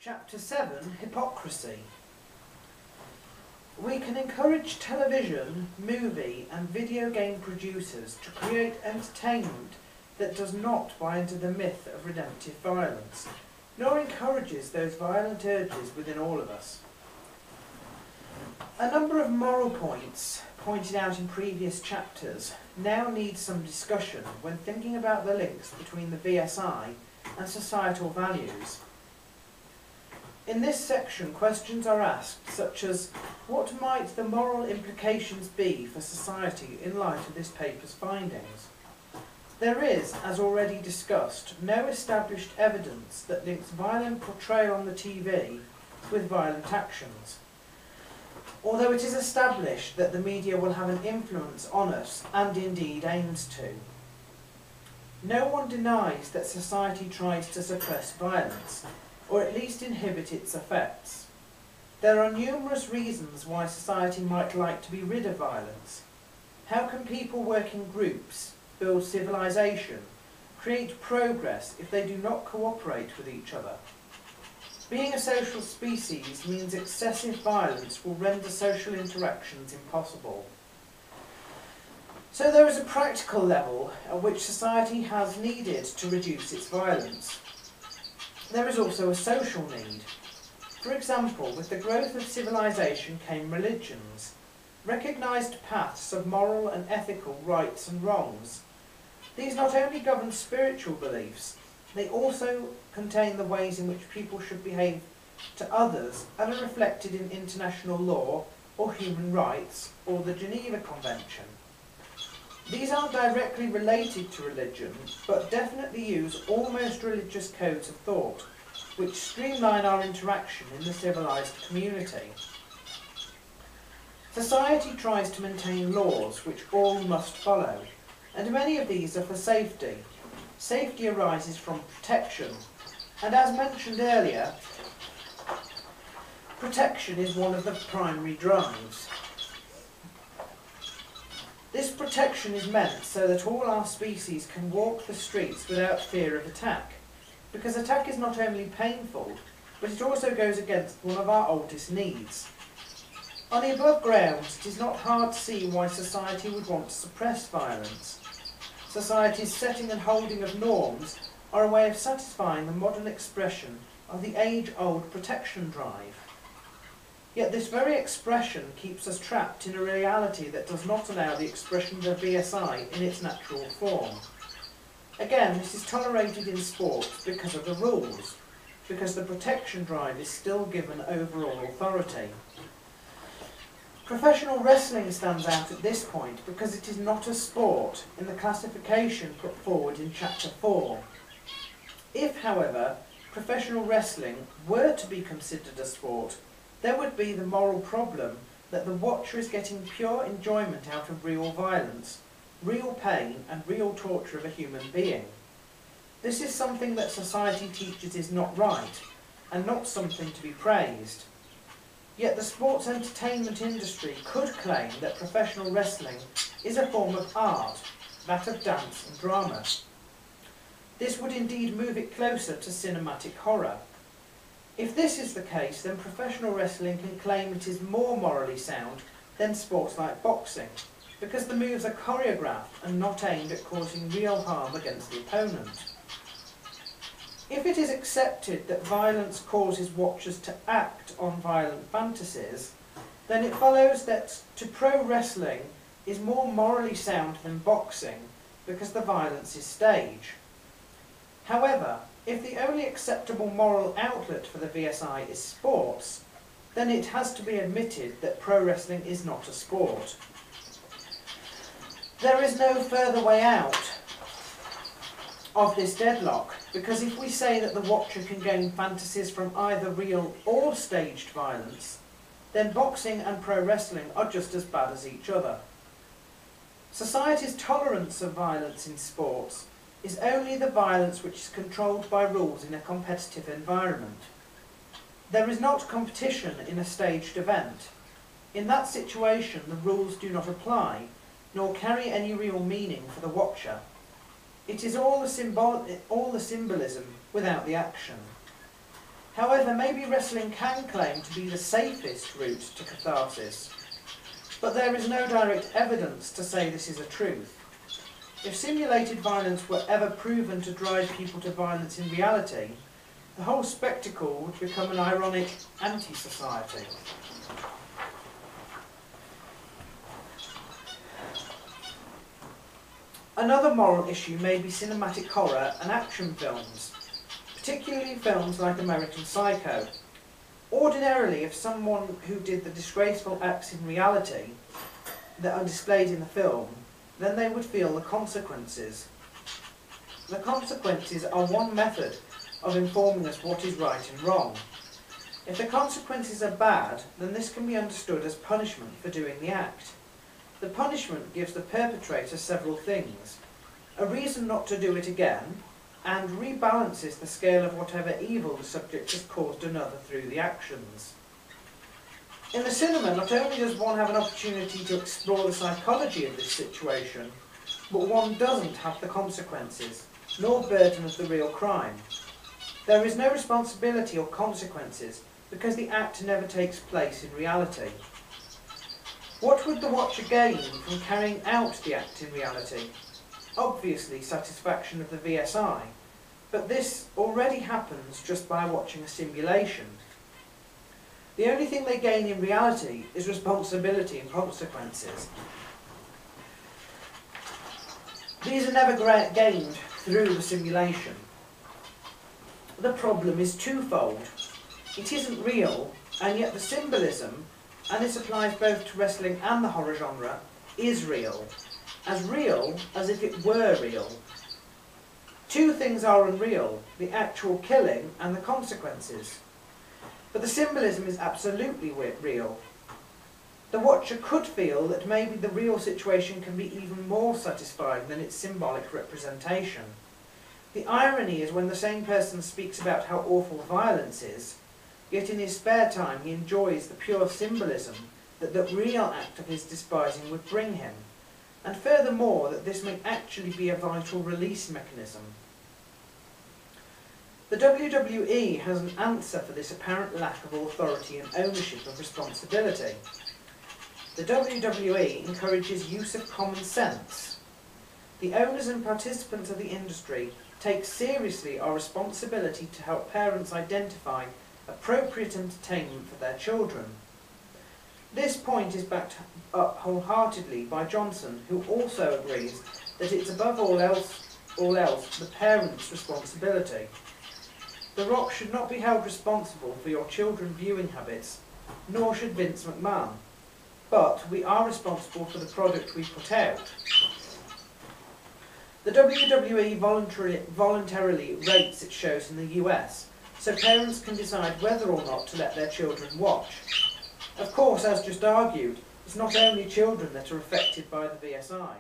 Chapter 7, Hypocrisy. We can encourage television, movie and video game producers to create entertainment that does not buy into the myth of redemptive violence, nor encourages those violent urges within all of us. A number of moral points pointed out in previous chapters now need some discussion when thinking about the links between the VSI and societal values. In this section, questions are asked such as, what might the moral implications be for society in light of this paper's findings? There is, as already discussed, no established evidence that links violent portrayal on the TV with violent actions, although it is established that the media will have an influence on us, and indeed aims to. No one denies that society tries to suppress violence, or at least inhibit its effects. There are numerous reasons why society might like to be rid of violence. How can people work in groups, build civilization, create progress if they do not cooperate with each other? Being a social species means excessive violence will render social interactions impossible. So there is a practical level at which society has needed to reduce its violence. There is also a social need. For example, with the growth of civilization came religions, recognised paths of moral and ethical rights and wrongs. These not only govern spiritual beliefs, they also contain the ways in which people should behave to others and are reflected in international law or human rights or the Geneva Convention. These aren't directly related to religion, but definitely use almost religious codes of thought, which streamline our interaction in the civilized community. Society tries to maintain laws which all must follow, and many of these are for safety. Safety arises from protection, and as mentioned earlier, protection is one of the primary drives. This protection is meant so that all our species can walk the streets without fear of attack, because attack is not only painful, but it also goes against one of our oldest needs. On the above grounds, it is not hard to see why society would want to suppress violence. Society's setting and holding of norms are a way of satisfying the modern expression of the age-old protection drive. Yet this very expression keeps us trapped in a reality that does not allow the expression of the VSI in its natural form. Again, this is tolerated in sports because of the rules, because the protection drive is still given overall authority. Professional wrestling stands out at this point because it is not a sport in the classification put forward in Chapter 4. If, however, professional wrestling were to be considered a sport, there would be the moral problem that the watcher is getting pure enjoyment out of real violence, real pain and real torture of a human being. This is something that society teaches is not right, and not something to be praised. Yet the sports entertainment industry could claim that professional wrestling is a form of art, that of dance and drama. This would indeed move it closer to cinematic horror. If this is the case, then professional wrestling can claim it is more morally sound than sports like boxing, because the moves are choreographed and not aimed at causing real harm against the opponent. If it is accepted that violence causes watchers to act on violent fantasies, then it follows that pro wrestling is more morally sound than boxing, because the violence is stage. However, if the only acceptable moral outlet for the VSI is sports, then it has to be admitted that pro wrestling is not a sport. There is no further way out of this deadlock, because if we say that the watcher can gain fantasies from either real or staged violence, then boxing and pro wrestling are just as bad as each other. Society's tolerance of violence in sports is only the violence which is controlled by rules in a competitive environment. There is not competition in a staged event. In that situation, the rules do not apply, nor carry any real meaning for the watcher. It is all the symbolism without the action. However, maybe wrestling can claim to be the safest route to catharsis, but there is no direct evidence to say this is a truth. If simulated violence were ever proven to drive people to violence in reality, the whole spectacle would become an ironic anti-society. Another moral issue may be cinematic horror and action films, particularly films like American Psycho. Ordinarily, if someone who did the disgraceful acts in reality that are displayed in the film, then they would feel the consequences. The consequences are one method of informing us what is right and wrong. If the consequences are bad, then this can be understood as punishment for doing the act. The punishment gives the perpetrator several things: a reason not to do it again, and rebalances the scale of whatever evil the subject has caused another through the actions. In the cinema, not only does one have an opportunity to explore the psychology of this situation, but one doesn't have the consequences, nor burden of the real crime. There is no responsibility or consequences, because the act never takes place in reality. What would the watcher gain from carrying out the act in reality? Obviously, satisfaction of the VSI, but this already happens just by watching a simulation. The only thing they gain in reality is responsibility and consequences. These are never gained through the simulation. The problem is twofold. It isn't real, and yet the symbolism, and this applies both to wrestling and the horror genre, is real as if it were real. Two things are unreal: the actual killing and the consequences. But the symbolism is absolutely real. The watcher could feel that maybe the real situation can be even more satisfying than its symbolic representation. The irony is when the same person speaks about how awful violence is, yet in his spare time he enjoys the pure symbolism that the real act of his despising would bring him, and furthermore that this may actually be a vital release mechanism. The WWE has an answer for this apparent lack of authority and ownership of responsibility. The WWE encourages use of common sense. The owners and participants of the industry take seriously our responsibility to help parents identify appropriate entertainment for their children. This point is backed up wholeheartedly by Johnson, who also agrees that it's above all else the parents' responsibility. The Rock should not be held responsible for your children's viewing habits, nor should Vince McMahon. But we are responsible for the product we put out. The WWE voluntarily rates its shows in the US, so parents can decide whether or not to let their children watch. Of course, as just argued, it's not only children that are affected by the VSI.